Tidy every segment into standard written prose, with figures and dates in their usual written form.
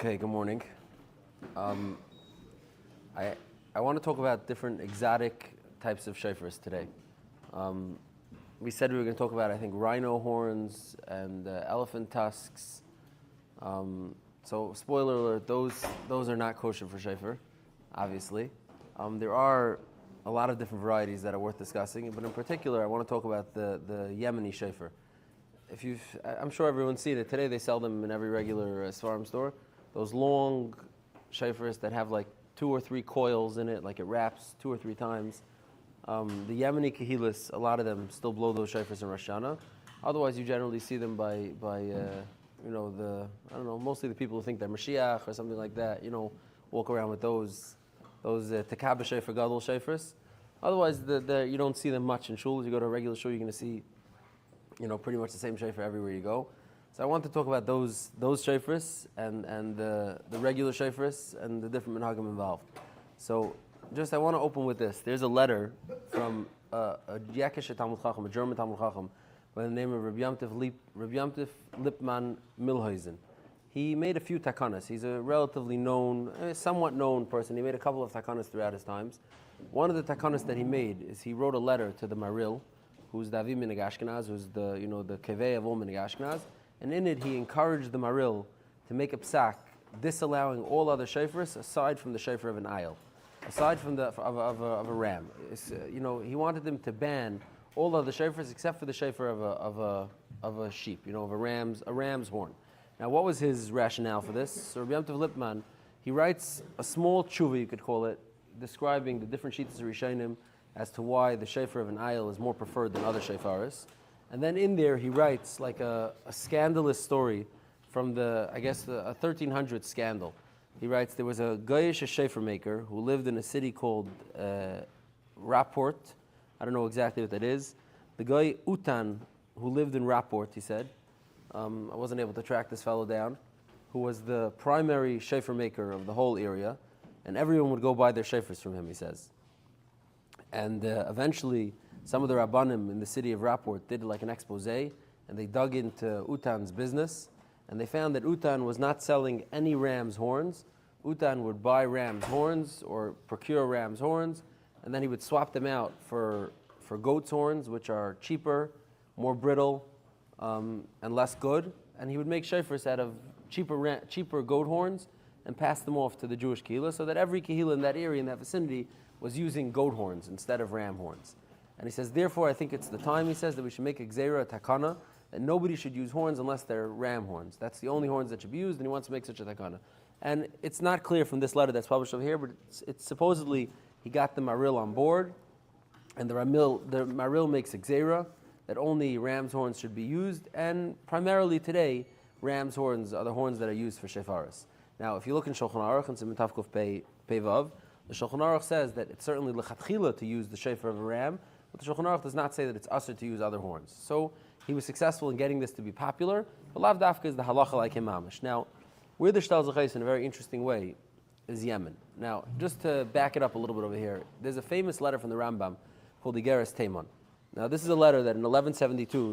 Okay, good morning. I want to talk about different exotic types of shofars today. We said we were going to talk about, I think, rhino horns and elephant tusks. So, spoiler alert, those are not kosher for shofar, obviously. There are a lot of different varieties that are worth discussing, but in particular, I want to talk about the Yemeni shofar. I'm sure everyone's seen it. Today they sell them in every regular Svarim store. Those long shofars that have like 2 or 3 coils in it, like it wraps 2 or 3 times. The Yemeni kahilas, a lot of them still blow those shofars in Rosh Hashanah. Otherwise, you generally see them by mostly the people who think they're Mashiach or something like that, walk around with those Tekabah shofar, Gadol shofars. Otherwise, you don't see them much in shul. If you go to a regular shul, you're going to see pretty much the same shofar everywhere you go. So I want to talk about those shofars and the regular shofars and the different minhagim involved. So I want to open with this. There's a letter from a Yakish Talmud Chacham, a German Talmud Chacham, by the name of Rabbi Yamtif Lipman Milhuizen. He made a few takanas. He's a relatively somewhat known person. He made a couple of takanas throughout his times. One of the takanas that he made is he wrote a letter to the Maril, who's the Avi Minig Ashkenaz, who's the Kevei of all Minig Ashkenaz, and in it he encouraged the Maril to make a psak disallowing all other shofars aside from the shofar of an ayil, aside from of a ram. He wanted them to ban all other shofars except for the shofar of a sheep, of a ram's horn. Now, what was his rationale for this? So Rabbi Yamtiv Lipman, he writes a small tshuva, you could call it, describing the different shittas of Rishonim as to why the shofar of an ayil is more preferred than other shofaris. And then in there he writes like a scandalous story from a 1300 scandal. He writes there was a Goyish shofar maker who lived in a city called Rapport. I don't know exactly what that is. The guy Utan, who lived in Rapport, he said, I wasn't able to track this fellow down, who was the primary shofar maker of the whole area, and everyone would go buy their shofars from him, he says. And eventually, some of the Rabbanim in the city of Rapport did like an expose, and they dug into Utan's business, and they found that Utan was not selling any ram's horns. Utan would buy ram's horns or procure ram's horns, and then he would swap them out for goat's horns, which are cheaper, more brittle, and less good. And he would make shofars out of cheaper goat horns and pass them off to the Jewish kehillah, so that every kehillah in that area, in that vicinity, was using goat horns instead of ram horns. And he says, therefore, I think it's the time, he says, that we should make a gzeira takana, that nobody should use horns unless they're ram horns. That's the only horns that should be used, and he wants to make such a takana. And it's not clear from this letter that's published over here, but it's supposedly he got the Maril on board, and the Maril makes a gzeira that only ram's horns should be used, and primarily today, ram's horns are the horns that are used for shefaris. Now, if you look in Shulchan Aruch and Siman Tavkuf Pei Vav, the Shulchan Aruch says that it's certainly lechatchila to use the shofar of a ram, but the Shulchan Aruch does not say that it's usher to use other horns. So he was successful in getting this to be popular, but lav dafka is the halacha like him mamish. Now, where the shtal zechais in a very interesting way is Yemen. Now, just to back it up a little bit over here, there's a famous letter from the Rambam called Igeres Teiman. Now, this is a letter that in 1172,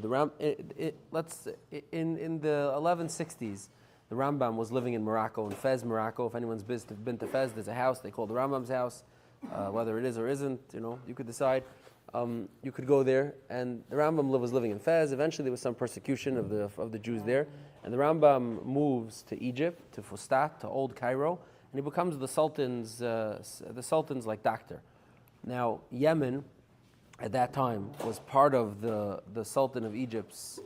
in the 1160s, the Rambam was living in Morocco, in Fez, Morocco. If anyone's been to Fez, there's a house they call the Rambam's house. Whether it is or isn't, you could decide. You could go there, and the Rambam was living in Fez. Eventually, there was some persecution of the Jews there, and the Rambam moves to Egypt, to Fustat, to Old Cairo, and he becomes the Sultan's like doctor. Now, Yemen, at that time, was part of the Sultan of Egypt's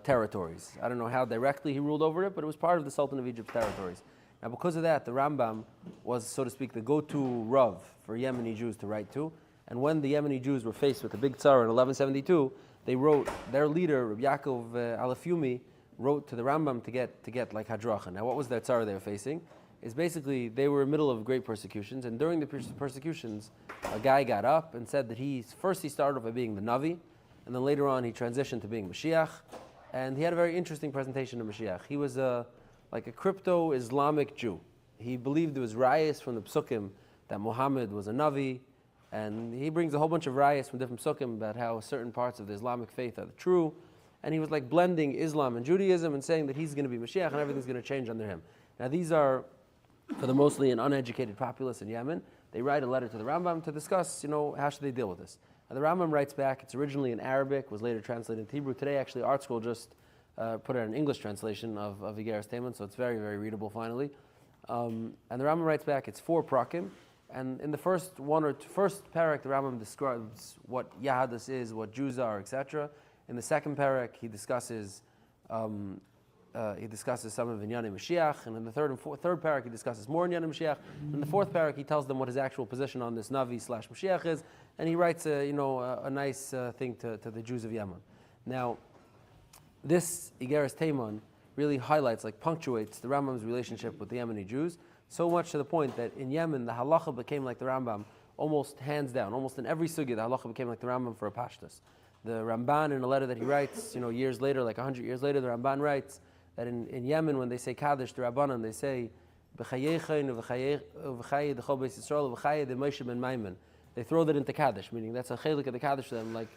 territories. I don't know how directly he ruled over it, but it was part of the Sultan of Egypt's territories. Now, because of that, the Rambam was, so to speak, the go-to Rav for Yemeni Jews to write to. And when the Yemeni Jews were faced with the big tsar in 1172, they wrote, their leader, Rabbi Yaakov Alafyumi, wrote to the Rambam to get like hadracha. Now, what was that tsar they were facing? Is basically they were in the middle of great persecutions, and during the persecutions, a guy got up and said that he started off by being the Navi, and then later on he transitioned to being Mashiach, and he had a very interesting presentation of Mashiach. He was like a crypto-Islamic Jew. He believed there was rayas from the Psukim that Muhammad was a Navi, and he brings a whole bunch of rayas from different Psukim about how certain parts of the Islamic faith are true, and he was like blending Islam and Judaism and saying that he's going to be Mashiach and everything's going to change under him. Now these are, for the mostly an uneducated populace in Yemen. They write a letter to the Rambam to discuss, how should they deal with this. And the Rambam writes back. It's originally in Arabic, was later translated into Hebrew. Today, actually, Art School just put out an English translation of Igeres Teman, so it's very, very readable finally. And the Rambam writes back. It's 4 prakim, and in the first parak, the Rambam describes what Yahadus is, what Jews are, etc. In the second parak, he discusses some of Inyanim Mashiach, and in the third parak he discusses more Inyanim Mashiach. In the fourth parak he tells them what his actual position on this Navi/Mashiach is, and he writes a nice thing to the Jews of Yemen. Now, this Igeres Teman really highlights, punctuates the Rambam's relationship with the Yemeni Jews, so much to the point that in Yemen the halacha became like the Rambam almost hands down. Almost in every sugya the halacha became like the Rambam for a pashtus. The Ramban, in a letter that he writes, years later, 100 years later, the Ramban writes that in Yemen, when they say Kaddish, the Rabbanan, they say, they throw that into Kaddish, meaning that's a chelik of the Kaddish for them, like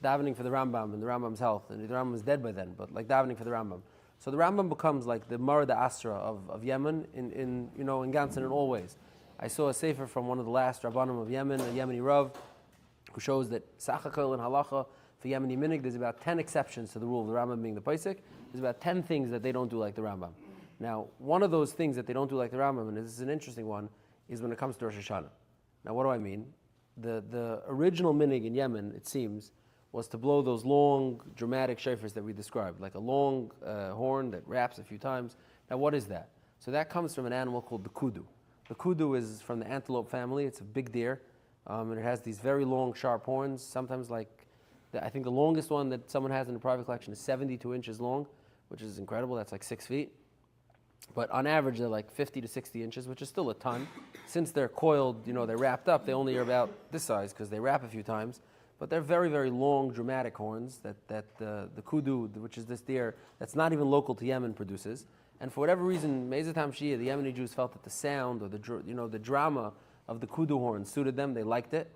davening for the Rambam and the Rambam's health. And the Rambam is dead by then, but like davening for the Rambam. So the Rambam becomes like the Marad Asra of Yemen in Gansen in all ways. I saw a sefer from one of the last Rabbanim of Yemen, a Yemeni Rav, who shows that Sachakol and Halacha for Yemeni Minig, there's about 10 exceptions to the rule of the Rambam being the Paisik. There's about 10 things that they don't do like the Rambam. Now, one of those things that they don't do like the Rambam, and this is an interesting one, is when it comes to Rosh Hashanah. Now, what do I mean? The original Minig in Yemen, it seems, was to blow those long, dramatic shofars that we described, like a long horn that raps a few times. Now, what is that? So that comes from an animal called the Kudu. The Kudu is from the antelope family. It's a big deer, and it has these very long, sharp horns, sometimes I think the longest one that someone has in a private collection is 72 inches long, which is incredible. That's like 6 feet. But on average, they're like 50 to 60 inches, which is still a ton. Since they're coiled, they're wrapped up, they only are about this size because they wrap a few times. But they're very, very long, dramatic horns that the Kudu, which is this deer that's not even local to Yemen, produces. And for whatever reason, Mezatam Shia, the Yemeni Jews felt that the sound or the drama of the Kudu horn suited them. They liked it,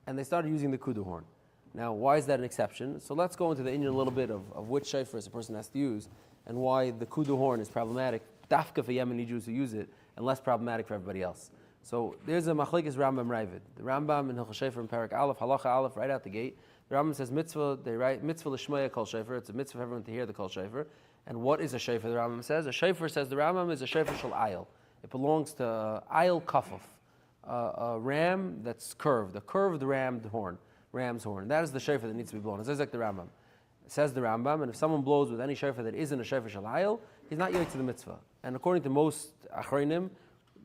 and they started using the Kudu horn. Now, why is that an exception? So let's go into the Indian a little bit of which shofars a person has to use and why the Kudu horn is problematic, dafka for Yemeni Jews who use it, and less problematic for everybody else. So there's a machlekes Rambam Ravid. The Rambam in Hilchos Shofar in Parak Aleph, Halacha Aleph, right out the gate. The Rambam says mitzvah, they write mitzvah l'shmaya kol shofar. It's a mitzvah for everyone to hear the kol shofar. And what is a shofar, the Rambam says? A shofar, says the Rambam, is a shofar shel ayil. It belongs to ayil kafuf, a ram that's curved, a curved ram's horn. That is the shofar that needs to be blown. It says like the Rambam. It says the Rambam, and if someone blows with any shofar that isn't a shofar shel ayil, he's not yoytz to the mitzvah. And according to most achronim,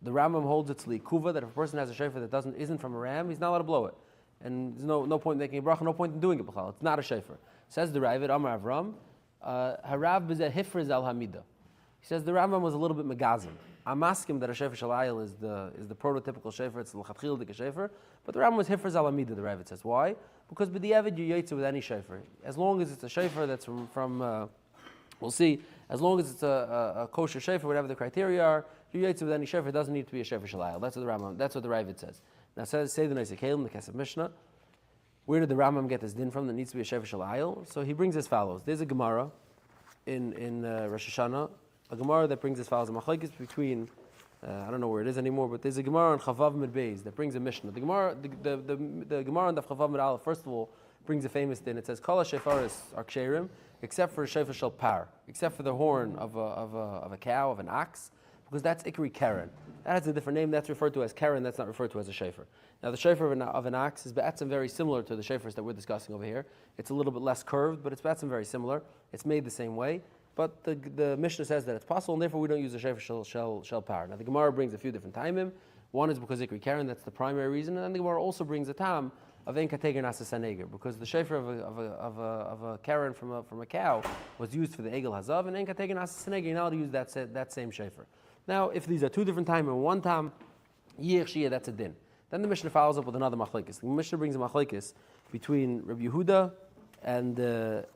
the Rambam holds it's likuva, that if a person has a shofar that isn't from a ram, he's not allowed to blow it. And there's no point in making a bracha, no point in doing it. It's not a shofar. Says the Ravid, Amar Avram, harav b'zeh hifriz al hamida. He says the Rambam was a little bit megazim. I'm asking that a shofar shel ayil is the prototypical shofar, it's the l'chatchil dik shofar, but the Rambam was hifriz al hamida, the Ravid says. Why? Because b'diavad you yoytze with any shofar. As long as it's a shofar that's from we'll see, as long as it's a kosher shofar, whatever the criteria are, you yoytze with any shofar, it doesn't need to be a shofar shel ayil. That's what the Rambam, that's what the Ravid says. Now say the Neisei Kelim, the Kesef Mishnah. Where did the Rambam get this din from that needs to be a shofar shel ayil? So he brings as follows. There's a Gemara in Rosh Hashanah, a Gemara that brings as follows. A machlekes between, I don't know where it is anymore, but there's a Gemara on Chavav Mid Beis that brings a Mishnah. The Gemara on the Chavav Mid Aleph, first of all, brings a famous din. It says, Kol ha-shofaris are ksherim, except for a shofar shel par, except for the horn of a cow, of an ox, because that's Ikri Karen. That has a different name. That's referred to as Karen. That's not referred to as a shofar. Now, the shofar of an ox is be'atzim very similar to the shofars that we're discussing over here. It's a little bit less curved, but it's be'atzim very similar. It's made the same way. But the Mishnah says that it's possible, and therefore we don't use a shofar shel par. Now, the Gemara brings a few different taimim. One is because Ikri Karen, that's the primary reason. And then the Gemara also brings a tam of ein kateger nasa saneger, because the shofar of a Karen from a cow was used for the egel hazav, and ein kateger nasa saneger, you're not allowed to use that same shofar. Now, if these are two different times and one time, yir shia, that's a din. Then the Mishnah follows up with another machlekes. The Mishnah brings a machlekes between Rabbi Yehuda and here's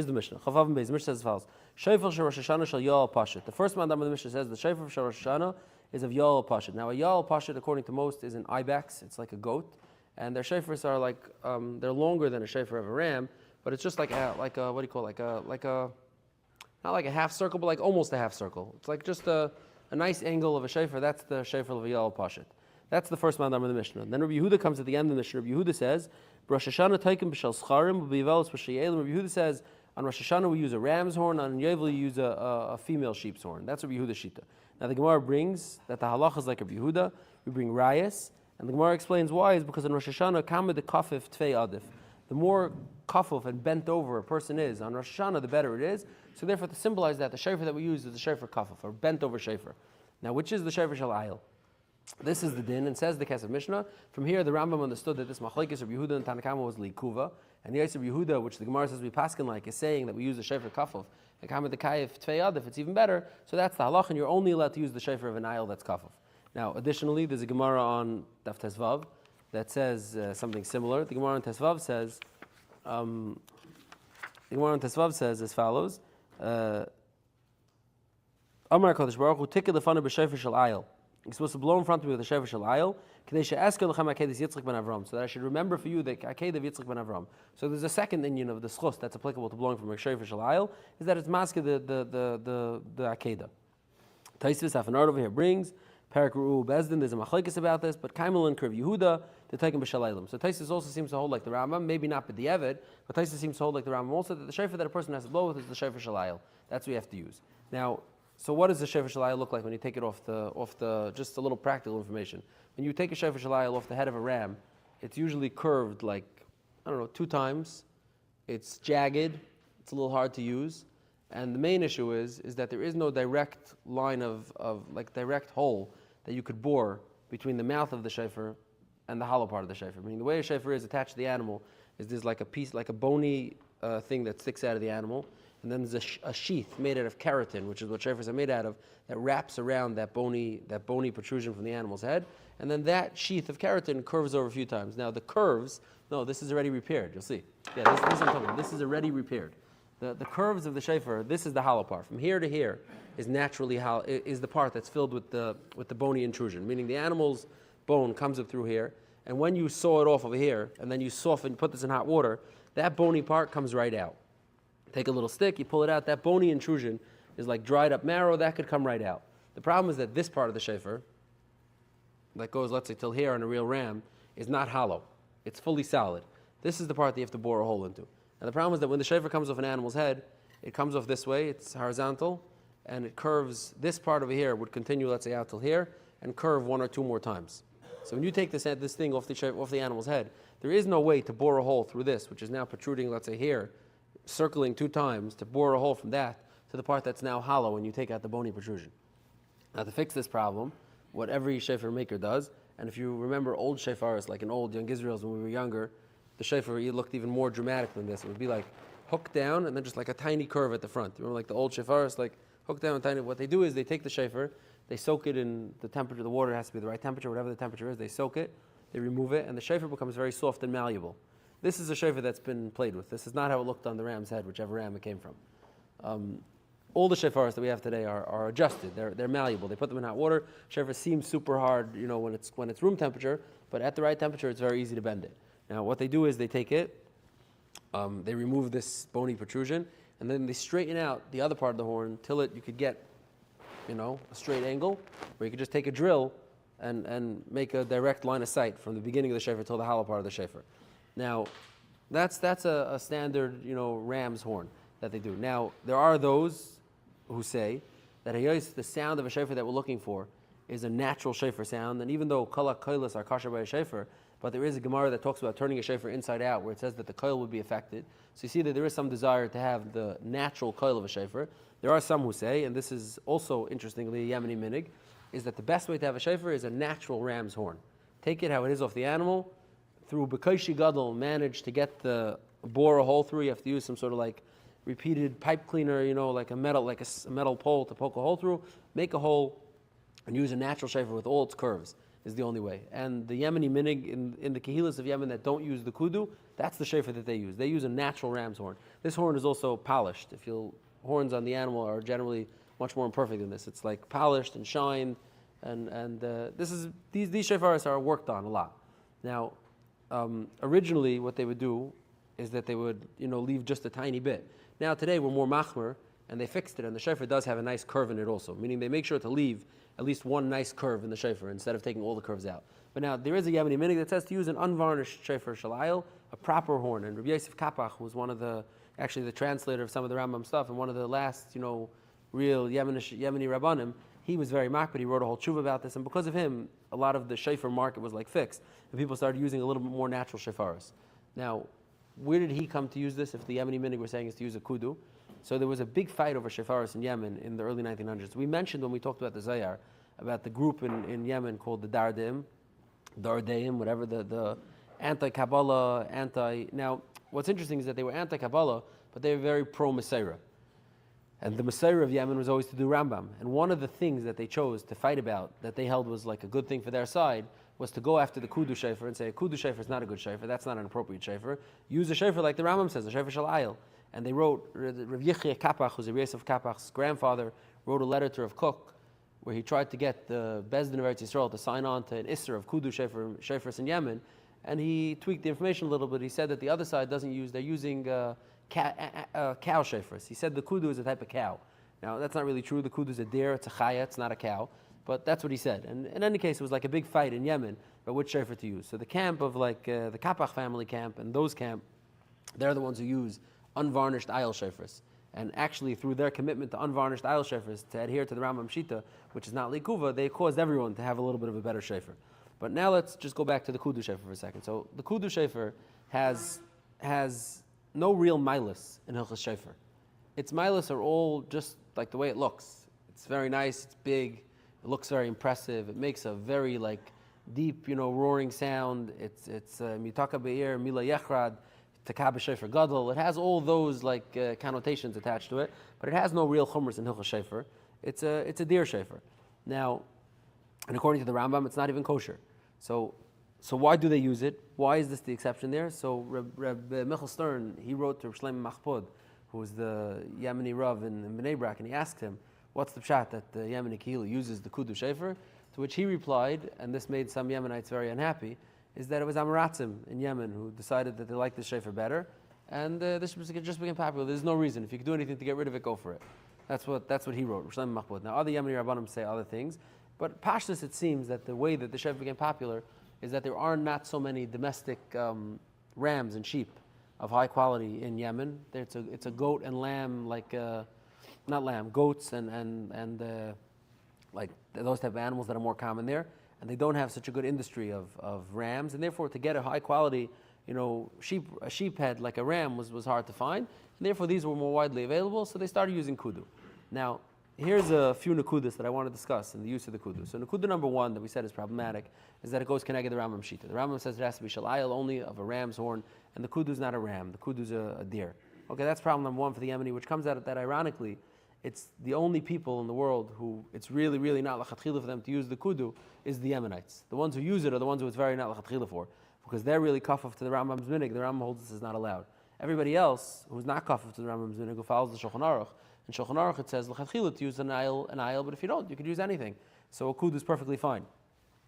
the Mishnah. Chavav Beis. The Mishnah says as follows: Shofar shel Rosh Hashanah shel Yoel Pashut. The first mandam of the Mishnah says the shofar shel Rosh Hashanah is of Yoel Pashut. Now, a Yoel Pashut, according to most, is an ibex. It's like a goat, and their shofars are like they're longer than a shofar of a ram, but it's just like a not like a half circle, but like almost a half circle. It's like just a nice angle of a shofar. That's the shofar of a Yal Pashat. That's the first mandam of the Mishnah. Then Rabbi Yehuda comes at the end of the Mishnah. Rabbi Yehuda says, Rosh Hashanah taikim b'shel scharim b'yivelos b'sheyelim. Rabbi Yehuda says, on Rosh Hashanah we use a ram's horn, on Yovel we use a female sheep's horn. That's Rabbi Yehuda's shita. Now the Gemara brings that the halacha is like Rabbi Yehuda. We bring rayas, and the Gemara explains why is because in Rosh Hashanah kameh the kafif tvei adif. The more kafuf and bent over a person is on Rosh Hashanah, the better it is. So therefore, to symbolize that, the shofar that we use is the shofar kafuf, or bent over shofar. Now, which is the shofar shel ayil? This is the din, and says the Kesef Mishnah. From here, the Rambam understood that this machlekes of Yehuda and Tanakama was likuva, and the Yisrael of Yehuda, which the Gemara says we paskin like, is saying that we use the shofar kafuf. And kameh the kayif tvei adif, it's even better. So that's the halach, and you're only allowed to use the shofar of an ayil that's kafuf. Now, additionally, there's a Gemara on Daf Tesvav that says something similar. The Gemara on Tesvav says, as follows: Amar Kodesh Baruch Hu tikka lefanu b'shofar shel ayil. You're supposed to blow in front of me with the shofar shel ayil, kadei she'esker lechem akedas Yitzchak ben Avram, so that I should remember for you the aked of Yitzchak ben Avram. So there's a second inyan of the schus that's applicable to blowing from a shofar shel ayil, is that it's maske the akeda. Taisvis Hafanard over here brings Parak Ru'u Bezdin. There's a machlekes about this, but Kaimel and Kurv Yehuda to take him b'shalaylim. So Taisus also seems to hold like the Rambam, maybe not b'di'evid, but Taisus seems to hold like the Rambam also that the shofar that a person has to blow with is the shofar shalayil. That's what you have to use. Now, so what does the shofar shalayil look like when you take it off the just a little practical information? When you take a shofar shalayil off the head of a ram, it's usually curved like, 2 times. It's jagged. It's a little hard to use. And the main issue is that there is no direct line of direct hole that you could bore between the mouth of the shofar and the hollow part of the shofar. Meaning the way a shofar is attached to the animal is there's like a piece, like a bony thing that sticks out of the animal, and then there's a sheath made out of keratin, which is what shofars are made out of, that wraps around that bony protrusion from the animal's head, and then that sheath of keratin curves over a few times. Now the curves, no, this is already repaired. You'll see. Yeah, this is what I'm talking about. This is already repaired. The curves of the shofar, this is the hollow part. From here to here is naturally hollow, is the part that's filled with the bony intrusion. Meaning the animal's bone comes up through here, and when you saw it off over here, and then you soften, put this in hot water, that bony part comes right out. Take a little stick, you pull it out. That bony intrusion is like dried up marrow. That could come right out. The problem is that this part of the shofar, that goes, let's say, till here on a real ram, is not hollow. It's fully solid. This is the part that you have to bore a hole into. And the problem is that when the shofar comes off an animal's head, it comes off this way, it's horizontal, and it curves, this part over here would continue, let's say, out till here, and curve 1 or 2 more times. So when you take this thing off the animal's head, there is no way to bore a hole through this, which is now protruding, let's say, here, circling 2 times, to bore a hole from that to the part that's now hollow when you take out the bony protrusion. Now to fix this problem, what every shofar maker does, and if you remember old shofars, like in old young Israels when we were younger, the shofar looked even more dramatic than this. It would be like hooked down and then just like a tiny curve at the front. You remember like the old shofars, like hooked down and tiny. What they do is they take the shofar, they soak it in the temperature, the water has to be the right temperature, whatever the temperature is, they soak it, they remove it, and the shofar becomes very soft and malleable. This is a shofar that's been played with. This is not how it looked on the ram's head, whichever ram it came from. All the shofars that we have today are adjusted. They're malleable. They put them in hot water. Shofar seems super hard, when it's room temperature, but at the right temperature, it's very easy to bend it. Now, what they do is they take it, they remove this bony protrusion, and then they straighten out the other part of the horn till you could get, a straight angle, where you could just take a drill and make a direct line of sight from the beginning of the shofar till the hollow part of the shofar. Now, that's a standard, ram's horn that they do. Now, there are those who say that the sound of a shofar that we're looking for is a natural shofar sound, and even though kolak koilas are kosher by a shofar, but there is a Gemara that talks about turning a shofar inside out, where it says that the coil would be affected. So you see that there is some desire to have the natural coil of a shofar. There are some who say, and this is also interestingly a Yemeni minig, is that the best way to have a shofar is a natural ram's horn. Take it how it is off the animal, through Bekoshi Gadol, manage to bore a hole through. You have to use some sort of like repeated pipe cleaner, like a metal pole to poke a hole through, make a hole, and use a natural shofar with all its curves. Is the only way. And the Yemeni minig in the Kehilas of Yemen that don't use the Kudu, that's the shofar that they use. They use a natural ram's horn. This horn is also polished. Horns on the animal are generally much more imperfect than this. It's like polished and shined, and these shofars are worked on a lot. Now, originally what they would do is that they would leave just a tiny bit. Now today we're more machmer, and they fixed it, and the shofar does have a nice curve in it also, meaning they make sure to leave at least one nice curve in the shofar instead of taking all the curves out. But now, there is a Yemeni minhag that says to use an unvarnished shofar shalayil, a proper horn, and Rabbi Yosef Kapach, who was one of actually the translator of some of the Rambam stuff, and one of the last, real Yemeni Rabbanim, he was very mocked, but he wrote a whole tshuva about this, and because of him, a lot of the shofar market was like fixed, and people started using a little bit more natural shofars. Now, where did he come to use this if the Yemeni minhag we're saying is to use a kudu? So there was a big fight over shofars in Yemen in the early 1900s. We mentioned when we talked about the Zayar, about the group in Yemen called the Dardeim, whatever, the anti-Kabbalah, Now, what's interesting is that they were anti-Kabbalah, but they were very pro-Mesorah. And the Mesorah of Yemen was always to do Rambam. And one of the things that they chose to fight about, that they held was like a good thing for their side, was to go after the Kudu shofar and say, a Kudu shofar is not a good shofar, that's not an appropriate shofar. Use a shofar like the Rambam says, a shofar shalayil. And they wrote, Rav Yichya Kapach, who's Rav Yosef Kapach's grandfather, wrote a letter to Rav Kook, where he tried to get the Bezdin of Eretz Yisrael to sign on to an Isser of Kudu shofars in Yemen, and he tweaked the information a little bit. He said that the other side doesn't use, they're using cow shofars. He said the Kudu is a type of cow. Now, that's not really true. The Kudu is a deer, it's a chaya, it's not a cow. But that's what he said. And in any case, it was like a big fight in Yemen about which shofar to use. So the camp of the Kapach family camp and those camp, they're the ones who use unvarnished ayil shofars. And actually, through their commitment to unvarnished ayil shofars, to adhere to the Rambam Shita, which is not likuva, they caused everyone to have a little bit of a better shofar. But now let's just go back to the kudu shofar for a second. So the kudu shofar has no real milas in Hilchas shofar. Its milas are all just like the way it looks. It's very nice, it's big, it looks very impressive, it makes a very deep, roaring sound. It's mitaka be'ir, mila yechrad, takab shofar gadol. It has all those connotations attached to it, but it has no real chumras in Hilchas shofar. It's a deer shofar. Now, and according to the Rambam, it's not even kosher. So why do they use it? Why is this the exception there? So Reb Michal Stern, he wrote to Shlomo Machpod, who was the Yemeni Rav in Bnei Brak, and he asked him, what's the pshat that the Yemeni Kehillah uses the kudu shofar? To which he replied, and this made some Yemenites very unhappy, is that it was Amaratzim in Yemen who decided that they liked the shofar better, and this just became popular. There's no reason. If you could do anything to get rid of it, go for it. That's what he wrote, Shlomo Machpod. Now, other Yemeni Rabbanim say other things, but Pashtus, it seems that the way that the shofar became popular is that there are not so many domestic rams and sheep of high quality in Yemen. It's a goat and lamb, goats and those type of animals that are more common there, and they don't have such a good industry of rams, and therefore to get a high quality, a sheep head like a ram was hard to find, and therefore these were more widely available, so they started using kudu. Now, here's a few nakudas that I want to discuss in the use of the kudu. So nakuda number one that we said is problematic is that it goes connected to the Rambam Shita. The Rambam says it has to be shalayil only of a ram's horn, and the kudu is not a ram. The kudu is a deer. Okay, that's problem number one for the Yemeni, which comes out of that ironically, it's the only people in the world who it's really, really not lachatchila for them to use the kudu is the Yemenites. The ones who use it are the ones who it's very not lachatchila for, because they're really kafaf to the Rambam's minhag. The Rambam holds this is not allowed. Everybody else who's not kafaf to the Rambam's minhag, who follows the Shulchan Aruch, in Shulchan Aruch it says l'chatchila to use an ayil, but if you don't, you could use anything. So a kudu is perfectly fine.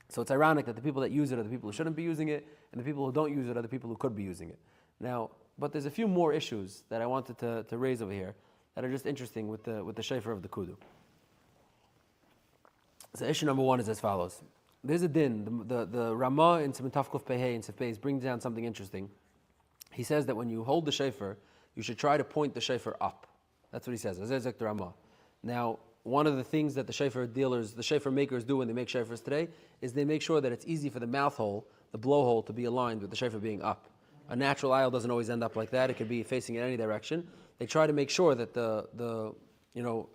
So it's ironic that the people that use it are the people who shouldn't be using it, and the people who don't use it are the people who could be using it. Now, but there's a few more issues that I wanted to raise over here that are just interesting with the shofar of the kudu. So issue number one is as follows. There's a din. The Ramah in Siman Tavkuf Pehei and Sif Beis brings down something interesting. He says that when you hold the shofar, you should try to point the shofar up. That's what he says. Azezek the Ramah. Now, one of the things that the shofar makers do when they make shofars today is they make sure that it's easy for the mouth hole, the blowhole, to be aligned with the shofar being up. A natural ayil doesn't always end up like that. It could be facing in any direction. They try to make sure that a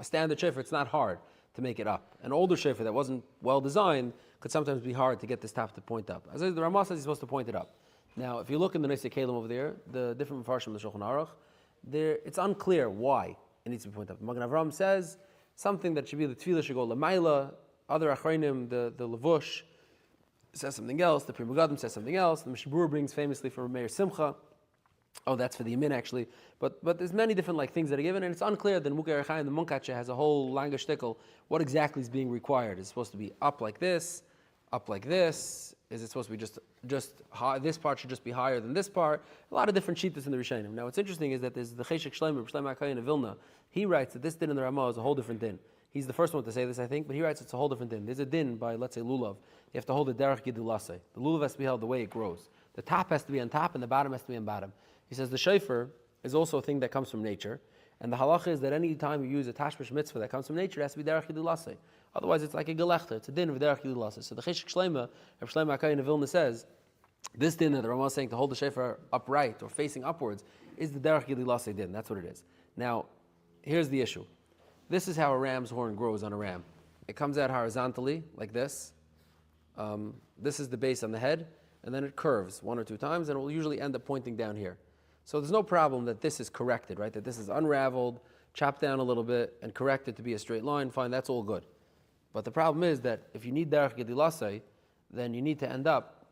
standard shofar, it's not hard to make it up. An older shofar that wasn't well designed could sometimes be hard to get this top to point up. As the Ramah says, he's supposed to point it up. Now, if you look in the Nesei Kelim over there, the different Mefarshim of the Shulchan Aruch, it's unclear why it needs to be pointed up. Magen Avraham says something that should be the tefillah should go lamaila. Other achronim, the Levush, says something else. The Pri Megadim says something else. The Mishabur brings famously from Meir Simcha. Oh, that's for the Yamin actually. But there's many different things that are given, and it's unclear that Mukher Chaim, the Munkache, has a whole language shtickle. What exactly is being required? Is it supposed to be up like this, up like this? Is it supposed to be just high, this part should just be higher than this part? A lot of different shittas in the Rishonim. Now, what's interesting is that there's the Cheshek Shlomo HaKayin of Vilna. He writes that this din in the Ramah is a whole different din. He's the first one to say this, I think, but he writes it's a whole different din. There's a din by, let's say, lulav. You have to hold it derech gidulasei. The lulav has to be held the way it grows. The top has to be on top, and the bottom has to be on bottom. He says the shofar is also a thing that comes from nature, and the halacha is that any time you use a tashmish mitzvah that comes from nature, it has to be derech gidulasei. Otherwise, it's like a gelechter. It's a din of derech gidulasei. So the Cheshek Shlomo HaKayin of Vilna says this din that the Ramah is saying to hold the shofar upright or facing upwards is the derech gidulasei din. That's what it is. Now, here's the issue. This is how a ram's horn grows on a ram. It comes out horizontally, like this. This is the base on the head, and then it curves one or two times, and it will usually end up pointing down here. So there's no problem that this is corrected, right? That this is unraveled, chopped down a little bit, and corrected to be a straight line. Fine, that's all good. But the problem is that if you need derech gedilasei, then you need to end up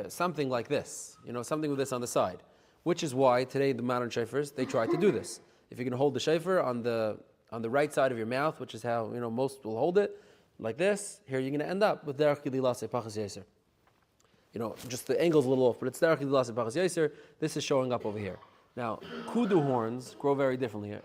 something like this, something with this on the side. Which is why today the modern shofars, they try to do this. If you're going to hold the shofar on the right side of your mouth, which is how most will hold it, like this, here you're going to end up with derech gidilasei pachas yaser. Just the angle's a little off, but it's derech gidilasei pachas yaser. This is showing up over here. Now, kudu horns grow very differently.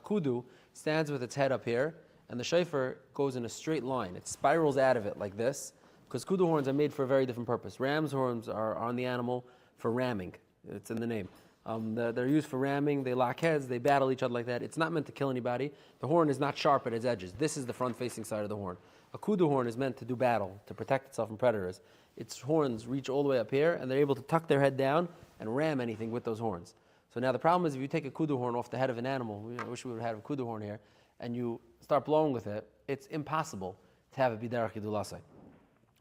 Kudu stands with its head up here, and the shofar goes in a straight line. It spirals out of it like this, because kudu horns are made for a very different purpose. Ram's horns are on the animal for ramming. It's in the name. They're used for ramming, they lock heads, they battle each other like that. It's not meant to kill anybody. The horn is not sharp at its edges. This is the front-facing side of the horn. A kudu horn is meant to do battle, to protect itself from predators. Its horns reach all the way up here, and they're able to tuck their head down and ram anything with those horns. So now the problem is if you take a kudu horn off the head of an animal, I wish we would have had a kudu horn here, and you start blowing with it, it's impossible to have it be derech gidulasei.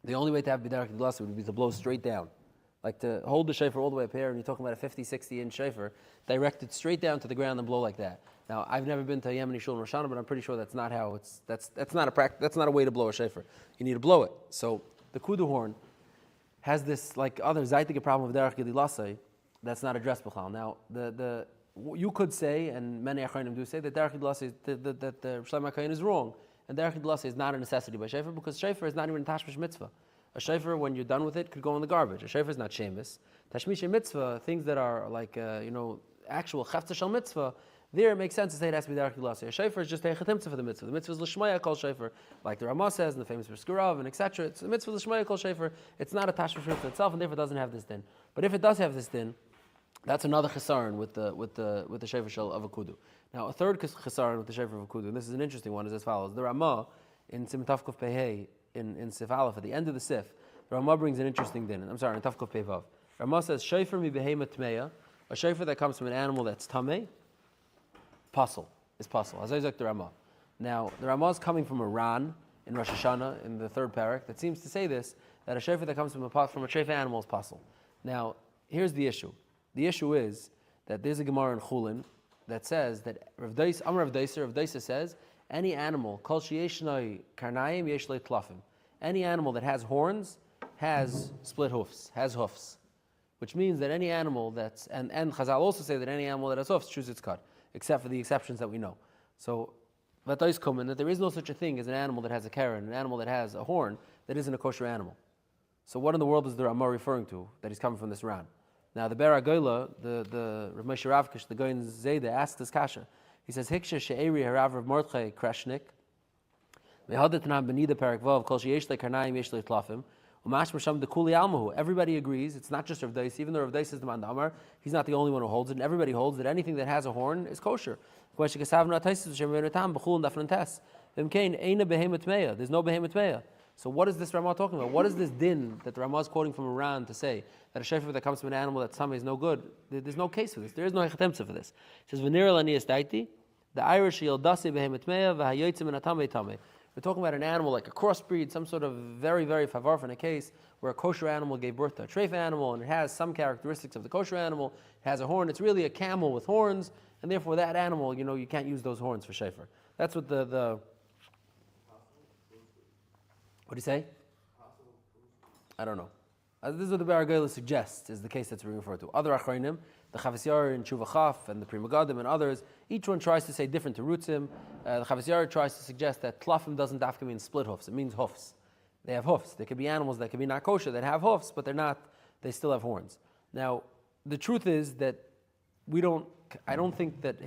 The only way to have it be derech gidulasei would be to blow straight down. Like to hold the shofar all the way up here, and you're talking about a 50, 60-inch shofar, direct it straight down to the ground and blow like that. Now, I've never been to a Yemeni shul in Rosh Hashanah, but I'm pretty sure that's not how that's not a way to blow a shofar. You need to blow it. So the kudu horn has this like other zaytige problem of derech gidilasei that's not addressed b'chlal. Now, you could say, and many achronim do say, that derech gidilasei that the Shlomo HaKayin is wrong, and derech gidilasei is not a necessity by shofar because shofar is not even a tashmish mitzvah. A shofar, when you're done with it, could go in the garbage. A shofar is not shemus. Tashmish mitzvah, things that are like, actual chefza shel mitzvah, there it makes sense to say it has to be derech gidilasei. A shofar is just a chetimtza for the mitzvah. The mitzvah is l'shmaya kol shofar, like the Ramah says, and the famous Briskarav, and etc. It's the mitzvah l'shmaya kol shofar. It's not a tashmish mitzvah itself, and therefore it doesn't have this din. But if it does have this din, that's another chesaron with the shofar shel of a kudu. Now, a third chesaron with the shofar of a kudu, and this is an interesting one, is as follows. The Ramah in Sim Tavkuf Pehei, in Sif Aleph, at the end of the Sif, the Ramah brings an interesting din. I'm sorry, in Tavkuf Pei Vav. Ramah says, shofar mi behema tmeya, a shofar that comes from an animal that's tamei, pasul, is pasul. Azayzak the Ramah. Now, the Ramah is coming from a Ran in Rosh Hashanah, in the third parak, that seems to say this, that a shofar that comes from a treifa animal is pasul. Now, here's the issue. The issue is that there's a Gemara in Chulin that says that Rav Daisa says, any animal, kol sheyeshnoi karnayim yeshlei tlafim. Any animal that has horns has split hoofs, has hoofs. Which means that any animal that's, and Chazal also say that any animal that has hoofs chews its cut, except for the exceptions that we know. So, that there is no such a thing as an animal that has a karen, an animal that has a horn, that isn't a kosher animal. So what in the world is the Ramah referring to, that he's coming from this Ran? Now the Ber Agoyla, the Rav Moshe Ravkish, the Goyin Zayda, asks this kasha. He says, Hiksha she'eri harav Rav Mordechai Kreshnik, Mehadatnam benida parak vav, kol sheyesh le karnayim yesh le tlafim, umash masham de kuli almahu. Everybody agrees, it's not just Rav Dais, even though Rav Dais is the man Amar, he's not the only one who holds it, and everybody holds that anything that has a horn is kosher. There's no behemoth meya. So what is this Ramah talking about? What is this din that the Ramah is quoting from Iran to say that a shofar that comes from an animal that some is no good? There's no case for this. There is no hechatemtza for this. It says v'nira lanias daiti, the Irish yildasi behemoth meya v'hayotzim and atame tame. We're talking about an animal like a crossbreed, some sort of very, very favar in a case where a kosher animal gave birth to a treifa animal and it has some characteristics of the kosher animal. It has a horn. It's really a camel with horns, and therefore that animal, you can't use those horns for shofar. That's what the what do you say? I don't know. This is what the Bar Agayla suggests is the case that's being referred to. Other Achronim, the Chavas Yair and Tshuva Chaf and the Pri Megadim and others, each one tries to say different terutzim. The Chavas Yair tries to suggest that tlafim doesn't dafka mean split hoofs, it means hoofs. they have hoofs. There could be animals that could be not kosher that have hoofs, but they still have horns. Now, the truth is that I don't think that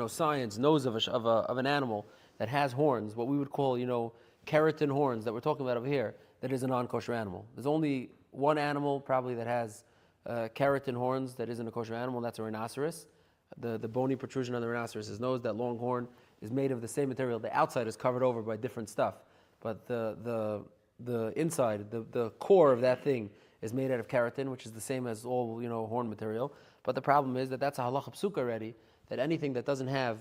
science knows of an animal that has horns, what we would call keratin horns that we're talking about over here, that is a non-kosher animal. There's only one animal probably that has keratin horns that isn't a kosher animal, and that's a rhinoceros. The bony protrusion on the rhinoceros's nose, that long horn, is made of the same material. The outside is covered over by different stuff, but the inside, the core of that thing is made out of keratin, which is the same as all horn material. But the problem is that that's a halacha psuka already, that anything that doesn't have,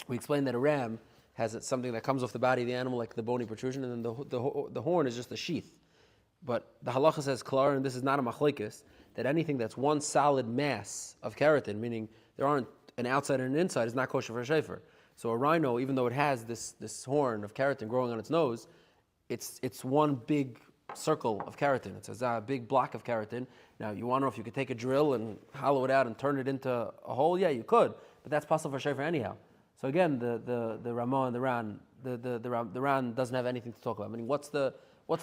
we explained that a ram has something that comes off the body of the animal, like the bony protrusion, and then the horn is just a sheath. But the halacha says klar, and this is not a machlekes, that anything that's one solid mass of keratin, meaning there aren't an outside and an inside, is not kosher for a shofar. So a rhino, even though it has this horn of keratin growing on its nose, it's one big circle of keratin. It's a big block of keratin. Now, you want to know if you could take a drill and hollow it out and turn it into a hole? Yeah, you could, but that's possible for shofar anyhow. So again, the Ramah and the Ran, the Ran doesn't have anything to talk about. I mean, what's the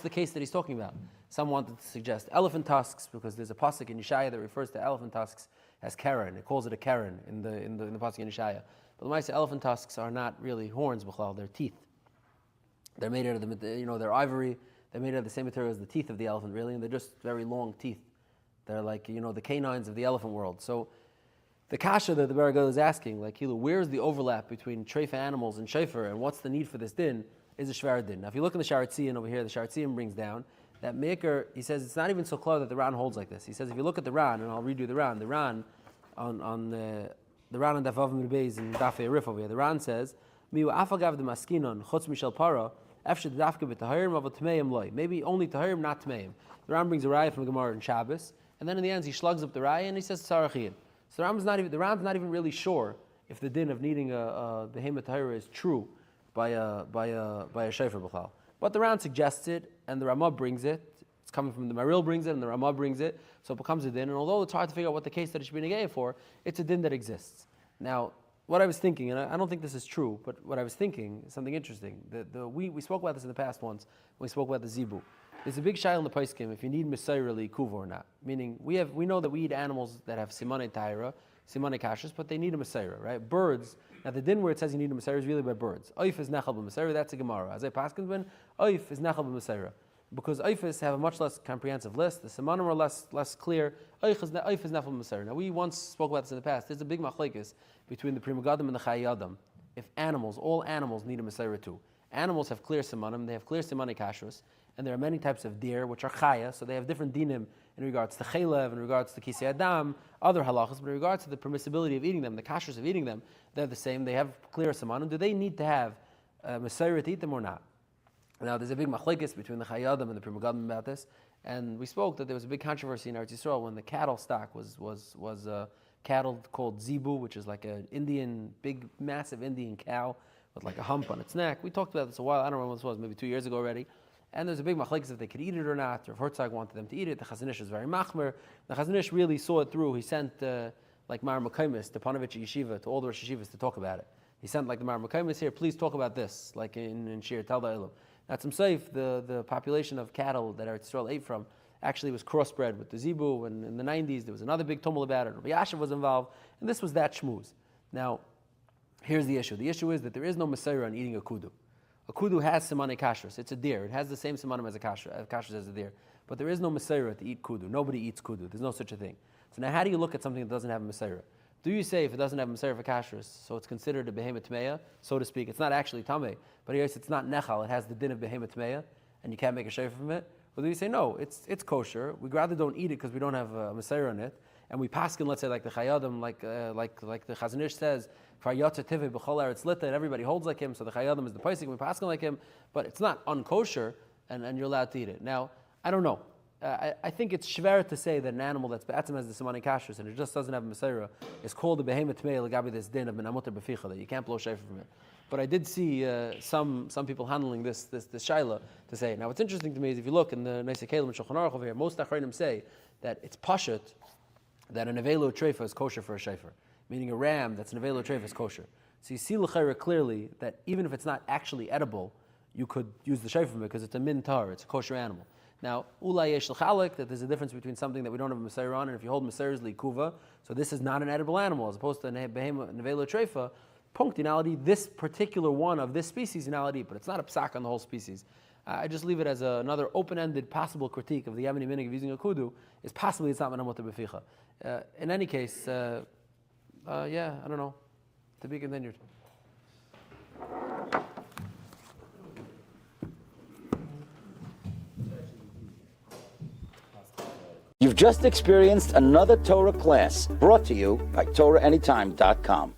case that he's talking about? Some wanted to suggest elephant tusks, because there's a pasuk in Yeshaya that refers to elephant tusks as keren. It calls it a keren in the pasuk in Yeshaya. But the Maisa, elephant tusks are not really horns, b'chlal, they're teeth. They're made out of they're ivory. They're made out of the same material as the teeth of the elephant, really, and they're just very long teeth. They're like the canines of the elephant world. So the kasha that the Baragal is asking, like, where's the overlap between treifa animals and shofar, and what's the need for this din, is a shvar din. Now, if you look in the Sharatzian over here, the Sharatzian brings down that maker, he says it's not even so clear that the Ran holds like this. He says if you look at the Ran, and I'll read you the Ran on the Ran on Daf Vav Beis and Daf Rif over here, the Ran says, Miu afagav de maskinon chutz mishal para, efshad dafka b'tahirim av tmeim loy. Maybe only tahirim, not tmeim. The Ran brings a raya from the Gemara in Shabbos, and then in the end he slugs up the raya and he says tzarachiyim. So the Ram's not even really sure if the din of needing a behemoth tahira is true by a shofar b'chlal. But the Ran suggests it, and the Ramah brings it. It's coming from the Maril brings it, and the Ramah brings it, so it becomes a din. And although it's hard to figure out what the case that it should be negated for, it's a din that exists. Now, what I was thinking, and I don't think this is true, but what I was thinking is something interesting. We spoke about this in the past once when we spoke about the zibu. There's a big shayla in the Paiskim if you need Messiah li kuva or not. Meaning we know that we eat animals that have simane tahira, simane kashrus, but they need a Messiah, right? Birds. Now the din where it says you need a Messiah is really by birds. Oif is nechal b'Messiah, that's a Gemara. As I paskin ben, oif is nechal b'Messiah. Because oifis have a much less comprehensive list. The simanim are less clear. Oif is nechal b'Messiah. Now we once spoke about this in the past. There's a big machlekes between the Pri Megadim and the Chayei Adam. If all animals need a Messiah too. Animals have clear simanim, they have clear simane kashrus, and there are many types of deer which are chaya, so they have different dinim in regards to chaylev, in regards to kisei adam, other halachas, but in regards to the permissibility of eating them, the kashrus of eating them, they're the same. They have clear simanim. Do they need to have Messiah to eat them or not? Now, there's a big machlekes between the Chayei Adam and the Pri Megadim about this, and we spoke that there was a big controversy in Eretz Yisrael when the cattle stock was cattle called zebu, which is like an Indian, big, massive Indian cow with like a hump on its neck. We talked about this a while. I don't remember when this was, maybe 2 years ago already. And there's a big machlekes if they could eat it or not, or if Herzog wanted them to eat it. The Chazon Ish was very machmer. The Chazon Ish really saw it through. He sent like Mar Mekaymis, the Panovich Yeshiva, to all the Rosh Yeshivas to talk about it. He sent like the Mar Mekaymis here, please talk about this, like in Shir, Tel Da'ilim. That's Seif, the population of cattle that Eretz Yisrael ate from actually was crossbred with the Zebu, and in the 90s there was another big tumult about it. Rabbi Yashiv was involved, and this was that shmooze. Now, here's the issue. The issue is that there is no Messiah on eating a kudu. A kudu has simane kashrus. It's a deer. It has the same simanim as a kashrus as a deer. But there is no Messiah to eat kudu. Nobody eats kudu. There's no such a thing. So now how do you look at something that doesn't have a Messiah? Do you say if it doesn't have a Messiah for kashrus, so it's considered a behemoth tmeya, so to speak? It's not actually tameh, but here it's not nechal. It has the din of behemoth tmeya, and you can't make a shayfer from it? Or do you say, no, it's kosher. We'd rather don't eat it because we don't have a Messiah on it. And we paskin, let's say, like the Chayei Adam, like the Chazon Ish says, for Yotze Tivei B'chol Eretz Lita, and everybody holds like him, so the Chayei Adam is the Paisik, we paskin like him, but it's not unkosher, and you're allowed to eat it. Now, I don't know. I think it's shver to say that an animal that's be'atzim has the simane kashrus and it just doesn't have a Messiah is called a behemoth tmei l'gabi this din of menamuter b'ficha, that you can't blow shayfer from it. But I did see some people handling this shaila to say. Now, what's interesting to me is if you look in the Neisei Kelim and Shulchan Aruch over here, most achronim say that it's pashut that an avelo treifa is kosher for a shayfer, meaning a ram that's an avelo treifa is kosher. So you see l'chayra clearly that even if it's not actually edible, you could use the shofar because it's a min tar, it's a kosher animal. Now, ulay yesh l'chalik, that there's a difference between something that we don't have a Messiah on, and if you hold Messiah's likuva, so this is not an edible animal, as opposed to a behema nevela treifa, punctinality, this particular one of this species, inality, but it's not a psak on the whole species. I just leave it as another open-ended possible critique of the Yemeni minig of using a kudu, is possibly it's not menamot beficha. In any case, yeah, I don't know. To be continued. You've just experienced another Torah class brought to you by TorahAnytime.com.